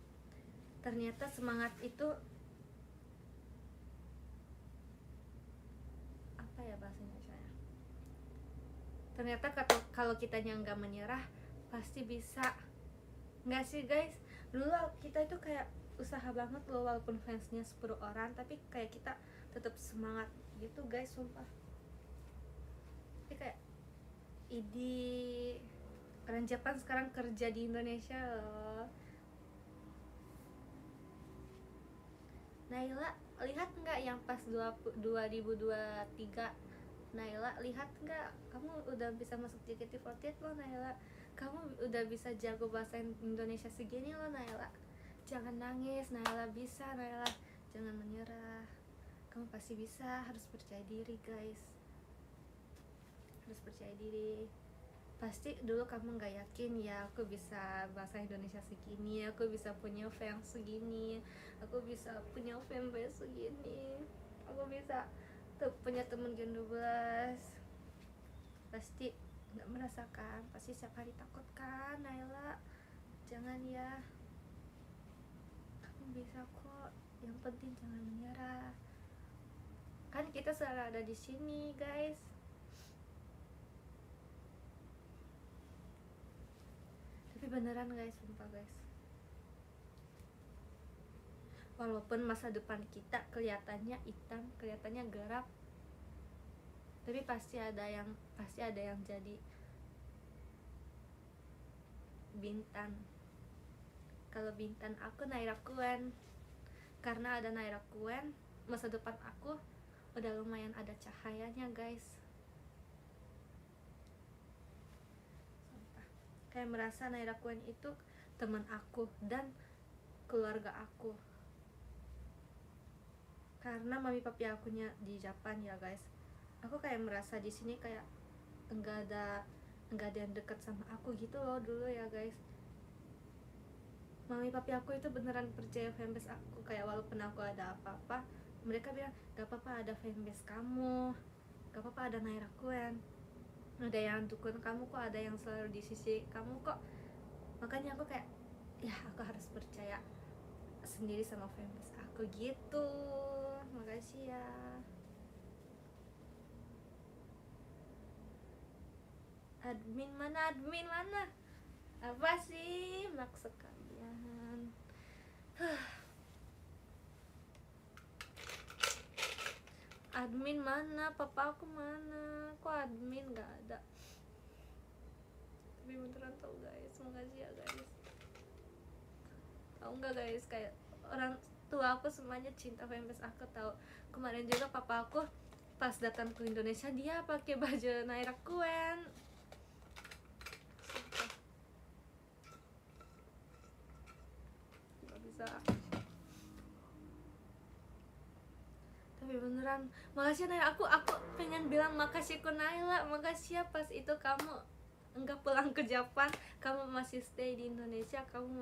ternyata semangat itu apa ya bahasanya saya, ternyata kalau kitanya nggak menyerah pasti bisa. Nggak sih guys, dulu kita itu kayak usaha banget loh, walaupun fansnya 10 orang tapi kayak kita tetap semangat gitu guys, sumpah. Tapi kayak orang Jepang sekarang kerja di Indonesia loh. Naila lihat nggak yang pas 2023 Naila, lihat nggak, kamu udah bisa masuk JKT48 loh Naila, kamu udah bisa jago bahasa Indonesia segini loh Naila. Jangan nangis Naila, bisa Naila, jangan menyerah, kamu pasti bisa, harus percaya diri guys, harus percaya diri. Pasti dulu kamu nggak yakin ya, aku bisa bahasa Indonesia segini, aku bisa punya fans segini, aku bisa punya fanbase segini, aku bisa punya temen Gen 12. Pasti nggak merasakan, pasti setiap hari takut kan Naila. Jangan ya, kamu bisa kok, yang penting jangan menyerah. Kan kita selalu ada di sini guys. Tapi beneran guys, sumpah guys, walaupun masa depan kita kelihatannya hitam, kelihatannya gelap, tapi pasti ada yang jadi bintang. Kalau bintang aku Naira Kuen, karena ada Naira Kuen, masa depan aku udah lumayan ada cahayanya guys. Kayak merasa Naira Kuen itu teman aku dan keluarga aku, karena mami papi akunya di Japan ya guys. Aku kayak merasa di sini kayak enggak ada yang dekat sama aku gitu loh dulu ya guys. Mami papi aku itu beneran percaya fanbase aku, kayak walaupun aku ada apa-apa mereka bilang gak apa-apa ada fanbase kamu, gak apa-apa ada Naira Kuen, ada yang dukung kamu kok, ada yang selalu di sisi kamu kok. Makanya aku kayak ya aku harus percaya sendiri sama fanbase aku gitu. Makasih ya. Admin mana apa sih maksud kalian? Admin mana, papa aku mana, kok admin gak ada. Tapi beneran tau guys, makasih ya guys. Tau nggak guys, kayak orang tua aku semuanya cinta fanbase aku. Tahu kemarin juga papa aku pas datang ke Indonesia dia pakai baju Naira Kuen. Gak bisa. Tapi beneran makasih Naila, aku pengen bilang makasih ke Naila, makasih ya pas itu kamu enggak pulang ke Japan, kamu masih stay di Indonesia, kamu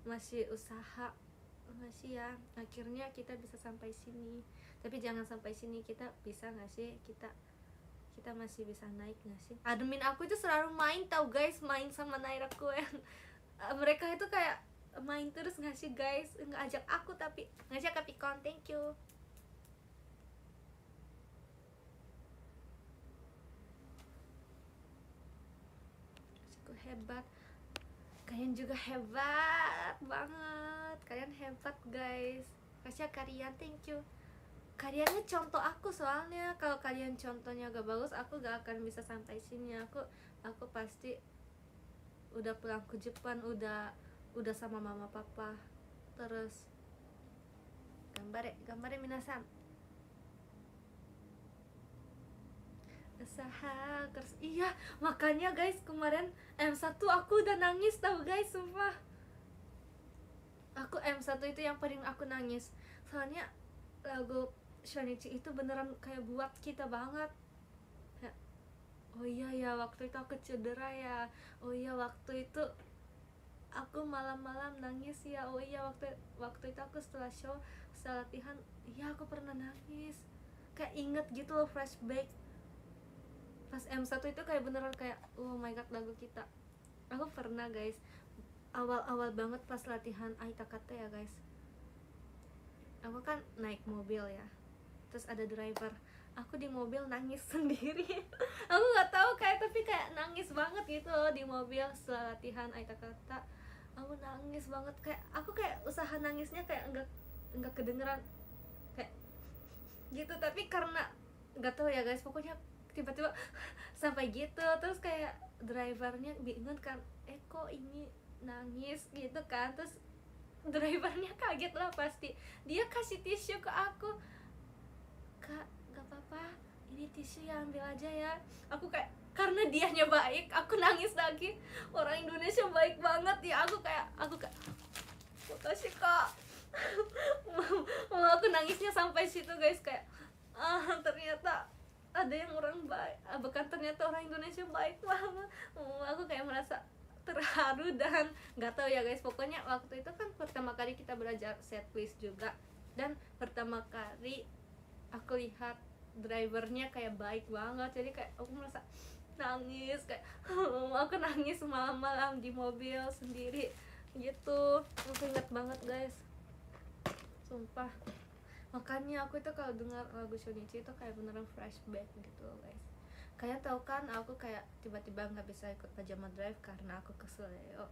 masih usaha. Makasih ya, akhirnya kita bisa sampai sini. Tapi jangan sampai sini, kita bisa nggak sih, kita masih bisa naik nggak sih? Admin aku itu selalu main tau guys, main sama Naira Kuen. Mereka itu kayak main terus nggak sih guys, nggak ajak aku tapi ngajak Capicon. Thank you. Aku hebat, kalian juga hebat banget, kalian hebat guys. Kasih kalian, thank you. Kaliannya contoh aku, soalnya kalau kalian contohnya gak bagus aku gak akan bisa sampai sini. Aku pasti udah pulang ke Jepang, udah sama mama papa. Terus gambare minasan, usaha terus. Iya makanya guys, kemarin M1 aku udah nangis tau guys, sumpah. Aku M1 itu yang paling aku nangis, soalnya lagu Shonichi itu beneran kayak buat kita banget ya. Oh iya ya, waktu itu aku cedera ya. Oh iya waktu itu aku malam-malam nangis ya. Oh iya waktu itu aku setelah show, setelah latihan, iya aku pernah nangis. Kayak inget gitu loh, flashback pas M1 itu kayak beneran kayak oh my god lagu kita. Aku pernah guys, awal-awal banget pas latihan Aitakata ya guys, aku kan naik mobil ya, terus ada driver, aku di mobil nangis sendiri. Aku nggak tahu kayak, tapi kayak nangis banget gitu loh di mobil setelah latihan Aitakata. Aku nangis banget, kayak aku kayak usaha nangisnya kayak enggak kedengeran kayak gitu, tapi karena nggak tahu ya guys, pokoknya tiba-tiba sampai gitu. Terus kayak drivernya bingung kan, kok ini nangis gitu kan, terus drivernya kaget lah pasti. Dia kasih tisu ke aku, kak gak apa-apa, ini tisu ya, ambil aja ya. Aku kayak, karena dianya baik aku nangis lagi. Orang Indonesia baik banget ya. Aku kayak makasih kak. Aku nangisnya sampai situ guys, kayak ternyata ada yang orang baik, bukan ternyata orang Indonesia baik banget. Aku kayak merasa terharu dan nggak tahu ya guys. Pokoknya waktu itu kan pertama kali kita belajar setlist juga, dan pertama kali aku lihat drivernya kayak baik banget, jadi kayak aku merasa nangis, kayak aku nangis malam-malam di mobil sendiri gitu. Aku ingat banget guys, sumpah. Makanya aku itu kalau dengar lagu Shonichi itu kayak beneran flashback gitu guys. Kalian tahu kan aku kayak tiba-tiba nggak bisa ikut pajama drive karena aku kesel ya.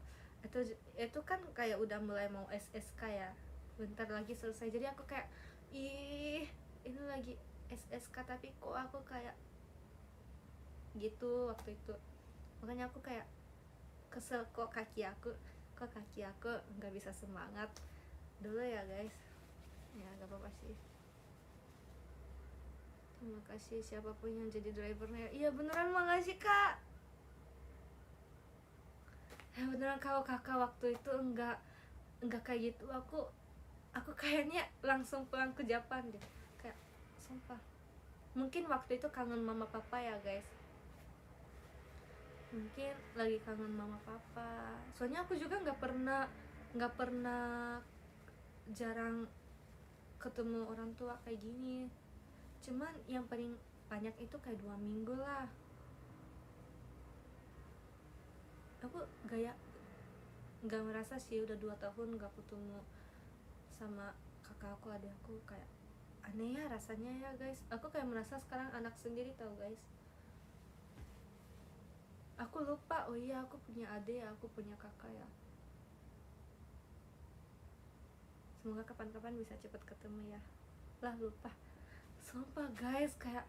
Itu kan kayak udah mulai mau SSK ya, bentar lagi selesai. Jadi aku kayak, ih ini lagi SSK tapi kok aku kayak gitu waktu itu. Makanya aku kayak kesel, kok kaki aku nggak bisa semangat dulu ya guys. Ya gak apa-apa sih. Terima kasih siapapun yang jadi drivernya. Iya beneran makasih kak. Ya beneran, kalau kakak waktu itu enggak kayak gitu, aku kayaknya langsung pulang ke Japan deh. Kayak sumpah. Mungkin waktu itu kangen mama papa ya guys. Mungkin lagi kangen mama papa. Soalnya aku juga nggak pernah jarang ketemu orang tua kayak gini. Cuman yang paling banyak itu kayak 2 minggu lah. Aku nggak merasa sih udah 2 tahun nggak ketemu sama kakak aku, adik aku. Kayak aneh ya rasanya ya guys. Aku kayak merasa sekarang anak sendiri tau guys. Aku lupa, oh iya aku punya adik ya, aku punya kakak ya. Semoga kapan-kapan bisa cepet ketemu ya. Lah lupa. Sumpah guys, kayak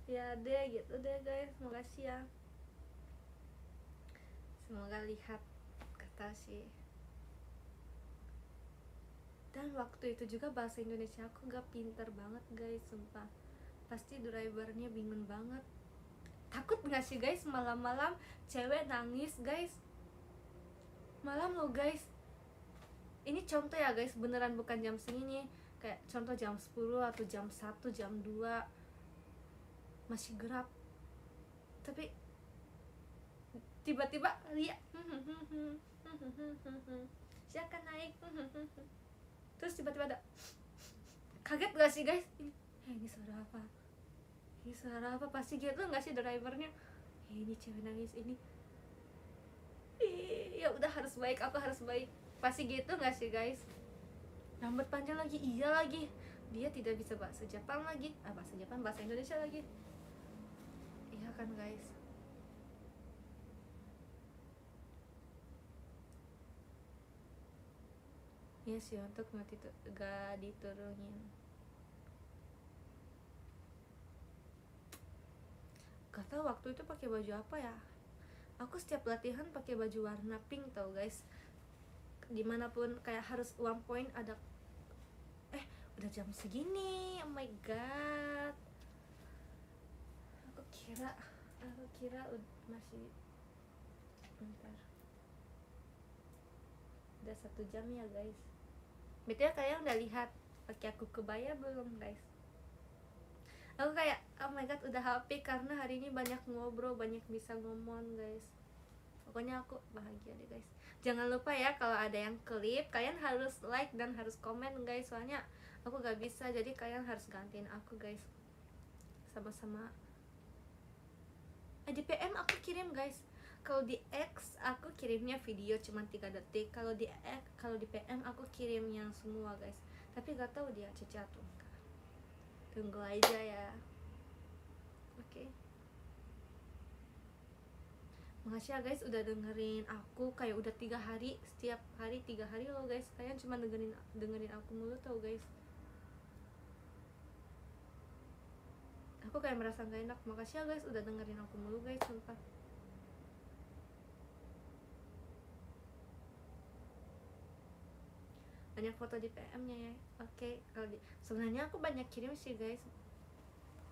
ya deh gitu deh guys. Makasih ya. Semoga lihat kata sih. Dan waktu itu juga bahasa Indonesia aku gak pinter banget guys, sumpah. Pasti drivernya bingung banget. Takut gak sih guys malam-malam cewek nangis guys? Malam lo guys. Ini contoh ya guys, beneran bukan jam segini. Kayak contoh jam 10 atau jam 1, jam 2 masih gelap. Tapi tiba-tiba lihat silakan naik. Terus tiba-tiba ada, kaget gak sih guys? Ini suara apa? Ini suara apa? Pasti gitu gak sih drivernya? Ini cewek nangis ini. Ya udah harus baik, aku harus baik. Pasti gitu gak sih guys? Rambut panjang lagi, iya lagi. Dia tidak bisa bahasa Jepang lagi. Bahasa Jepang, bahasa Indonesia lagi. Iya kan guys? Iya sih, untuk gak diturunin. Gak tau waktu itu pakai baju apa ya. Aku setiap latihan pakai baju warna pink tau guys. Dimanapun kayak harus 1 point ada. Udah jam segini, oh my god. Aku kira masih bentar. Udah 1 jam ya guys. Betul kalian udah lihat pakai aku kebaya belum guys? Aku kayak oh my god udah happy karena hari ini banyak ngobrol, banyak bisa ngomong guys. Pokoknya aku bahagia deh guys. Jangan lupa ya kalau ada yang klip, kalian harus like dan harus komen guys. Soalnya aku gak bisa, jadi kalian harus gantiin aku guys. Sama-sama. Di PM aku kirim guys. Kalau di X aku kirimnya video cuma 3 detik. Kalau di PM aku kirim yang semua guys. Tapi gak tahu dia ACC atau enggak. Tunggu aja ya. Oke. Makasih ya guys udah dengerin aku. Kayak udah 3 hari, setiap hari 3 hari loh guys. Kalian cuma dengerin aku mulu tau guys. Aku kayak merasa gak enak. Makasih ya guys udah dengerin aku mulu guys, sumpah. banyak foto di PM-nya ya. Oke, kalau sebenarnya aku banyak kirim sih guys,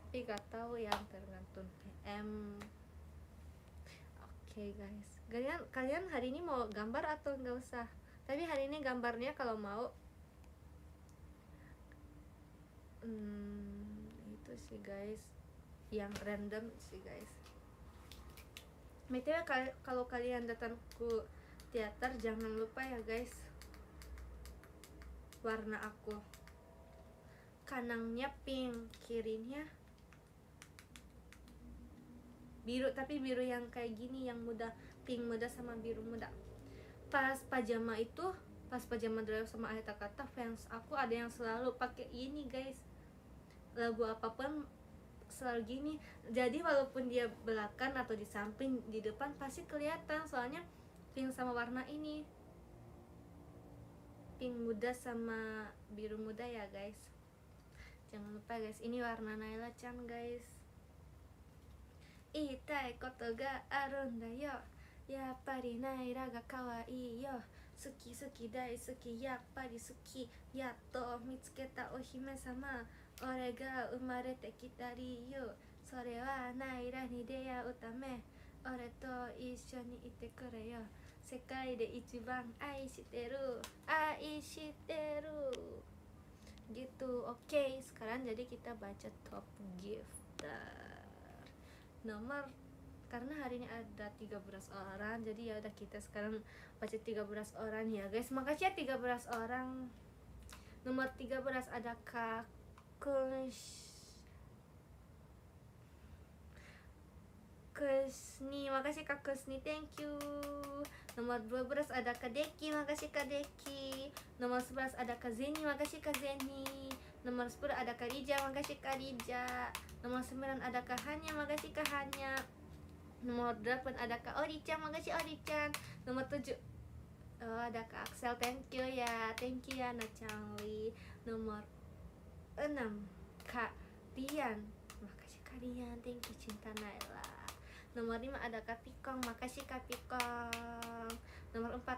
tapi gak tahu ya, tergantung PM. Oke guys, kalian hari ini mau gambar atau nggak usah? Tapi hari ini gambarnya kalau mau itu sih guys, yang random sih guys. BTW kalau kalian datang ke teater jangan lupa ya guys, warna aku kanangnya pink, kirinya biru, tapi biru yang kayak gini, yang muda, pink muda sama biru muda. Pas pajama drive sama Ayata Kata, fans aku ada yang selalu pakai ini guys, lagu apapun selalu gini. Jadi walaupun dia belakang atau di samping, di depan pasti kelihatan, soalnya pink sama warna ini, pink muda sama biru muda ya guys. Jangan lupa guys, ini warna Naila Chan guys. Itai koto ga arunda yo, yappari Naila ga kawaii yo, suki suki dai suki, yappari suki, yatto mitsuketa o hime sama, ore ga umarete kitari yo, sore wa Naila ni deyau tame, ore to issho ni ite kure yo, sekai de ichiban aishiteru gitu. Oke, sekarang jadi kita baca top gifter nomor, karena hari ini ada 13 orang, jadi ya udah kita sekarang baca 13 orang ya guys. Makasih ya 13 orang. Nomor 13 ada Kak Kusni, makasih Kak Kusni, thank you. Nomor 12 ada Kak Deki, makasih Kak Deki. Nomor 11 ada Kak Zeni, makasih Kak Zeni. Nomor 10 ada Kak Rija, makasih Kak Rija. Nomor 9 ada Kak Hanya, makasih Kak Hanya. Nomor 8 ada Kak Orichan, makasih Orichan. Nomor 7 ada Kak Axel, thank you ya Nachangli. Nomor 6 Kak Rian, makasih Kak Rian, thank you Cinta Naila. Nomor 5 ada Kak Pikong, makasih Kak Pikong. Nomor 4,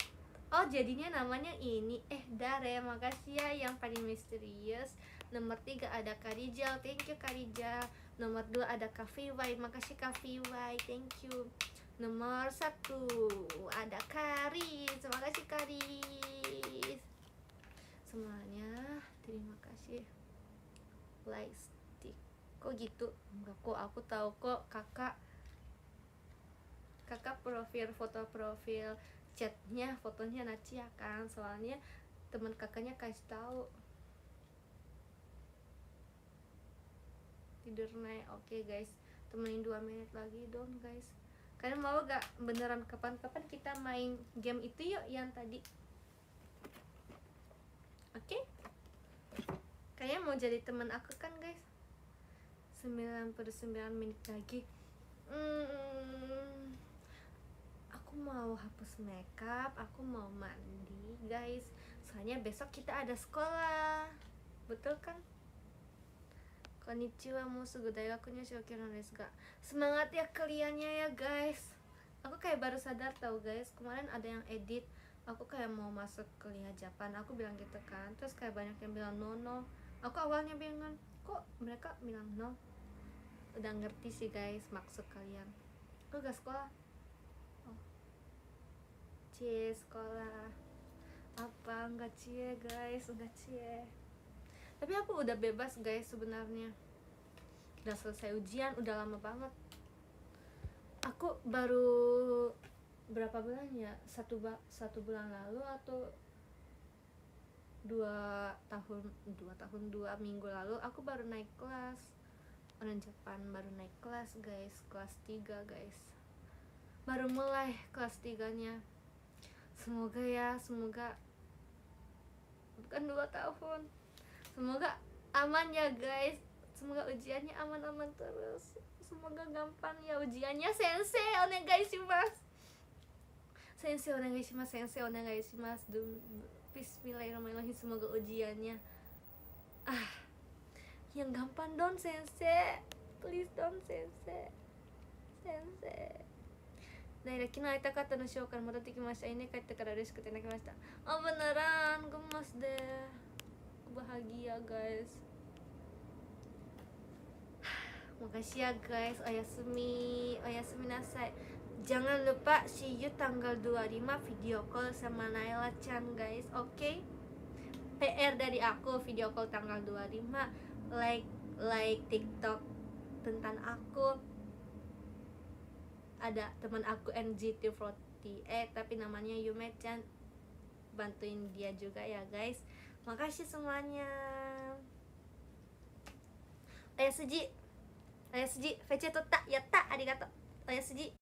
jadinya namanya ini Dare, makasih ya yang paling misterius. Nomor 3 ada Kak Rijal, thank you Kak Rijal. Nomor 2 ada Kak Viwai, makasih Kak Viwai, thank you. Nomor 1 ada Karis, makasih Karis. Semuanya terima kasih. Lightstick, kok gitu? Enggak kok, aku tahu kok kakak foto profil chatnya, fotonya Nacia kan, soalnya teman kakaknya kasih tahu. Tidur naik. Oke guys, temenin 2 menit lagi dong guys. Kalian mau gak beneran kapan-kapan kita main game itu yuk yang tadi? Oke? Kalian mau jadi teman aku kan guys? 99 menit lagi. Aku mau hapus makeup, aku mau mandi guys, soalnya besok kita ada sekolah. Betul kan? Konnichiwa, mau sugu daigaku ni shoukyou desu ga. Semangat ya kaliannya ya guys. Aku kayak baru sadar tahu guys, kemarin ada yang edit aku kayak mau masuk kuliah Japan, aku bilang gitu kan, terus kayak banyak yang bilang no. Aku awalnya bingung, kok mereka bilang no. Udah ngerti sih guys maksud kalian. Aku gak sekolah. Cie sekolah apa? Enggak cie guys, enggak cie. Tapi aku udah bebas guys sebenarnya. Udah selesai ujian, udah lama banget. Aku baru berapa bulan ya? Satu bulan lalu atau 2 minggu lalu aku baru naik kelas. Orang Jepang baru naik kelas guys, kelas 3 guys. Baru mulai kelas 3-nya. Semoga bukan 2 tahun. Semoga aman ya guys. Semoga ujiannya aman-aman terus. Semoga gampang ya ujiannya. Sensei onegaishimasu. Sensei onegaishimasu. Bismillahirrahmanirrahim. Semoga ujiannya yang gampang don sensei. Please don sensei. Naila昨日会いたかったのしようから戻ってきました。ini帰ってから嬉しくて泣きました。Oh beneran, gemas deh, bahagia guys. Makasih ya guys, oyasumi nasai. Jangan lupa see you tanggal 25 video call sama Naila Chan guys, oke? Okay? PR dari aku video call tanggal 25, like TikTok tentang aku. Ada teman aku NGT48 tapi namanya Yume Chan, bantuin dia juga ya guys. Makasih semuanya. Oyasuji VC 取ったやったありがとう。oyasuji